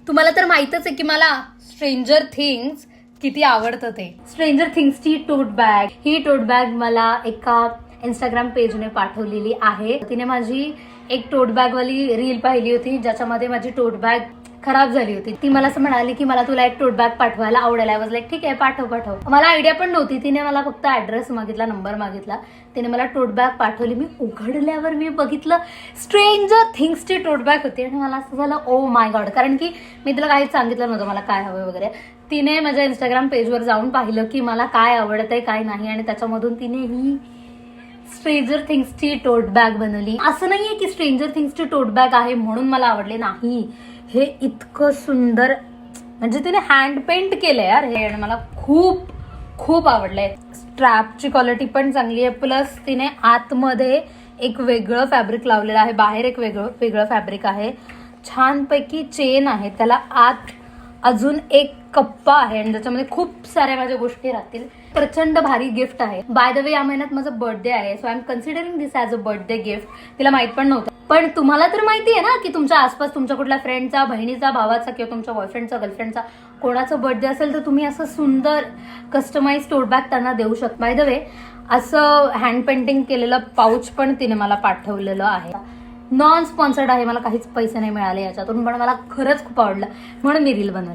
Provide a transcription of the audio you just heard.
तुम्हाला तर माहितच आहे की मला स्ट्रेंजर थिंग्स किती आवडतं ते. स्ट्रेंजर थिंग्सची टोट बॅग, ही टोट बॅग मला एका इंस्टाग्राम पेजने पाठवलेली आहे. तिने माझी एक टोट बॅग वाली रील पाहिली होती ज्याच्यामध्ये माझी टोट बॅग खराब झाली होती. ती मला असं म्हणाली की मला तुला एक टोट बॅग पाठवायला आवडेल. आय वॉज लाईक ठीक आहे पाठव. मला आयडिया पण नव्हती. तिने मला फक्त ऍड्रेस मागितला, नंबर मागितला. तिने मला टोट बॅग पाठवली. मी उघडल्यावर मी बघितलं स्ट्रेंजर थिंग्सची टोट बॅग होती आणि मला असं झालं ओ माय गॉड. कारण की मी तिला काहीच सांगितलं नव्हतं मला काय हवं वगैरे. तिने माझ्या इंस्टाग्राम पेजवर जाऊन पाहिलं की मला काय आवडतंय काय नाही आणि त्याच्यामधून तिने ही स्ट्रेंजर थिंग्सची टोट बॅग बनवली. असं नाहीये की स्ट्रेंजर थिंग्सची टोट बॅग आहे म्हणून मला आवडली, नाही. हे इतकं सुंदर म्हणजे तिने हँड पेंट केलंय यार हे आणि मला खूप खूप आवडलंय. स्ट्रॅपची क्वालिटी पण चांगली आहे. प्लस तिने आतमध्ये एक वेगळं फॅब्रिक लावलेलं आहे, बाहेर एक वेगळं फॅब्रिक आहे. छानपैकी चेन आहे, त्याला आत अजून एक कप्पा आहे आणि त्याच्यामध्ये खूप साऱ्या माझ्या गोष्टी राहतील. प्रचंड भारी गिफ्ट आहे. बाय द वे या महिन्यात माझा बर्थडे आहे, so I am considering this as a birthday gift. तिला माहित पण नव्हतं. पण तुम्हाला तर माहिती आहे ना की तुमच्या आसपास तुमच्या कुठल्या फ्रेंडचा, बहिणीचा, भावाचा किंवा तुमच्या बॉयफ्रेंडचा, गर्लफ्रेंडचा कोणाचा बर्थडे असेल तर तुम्ही असं सुंदर कस्टमाइज टोट बॅग त्यांना देऊ शकता. बाय द वे असं हँड पेंटिंग केलेलं पाऊच पण तिने मला पाठवलेलं आहे. नॉन स्पॉन्सर्ड आहे, मला काहीच पैसे नाही मिळाले याच्यातून, पण मला खरंच खूप आवडलं म्हणून मी रील बनवली.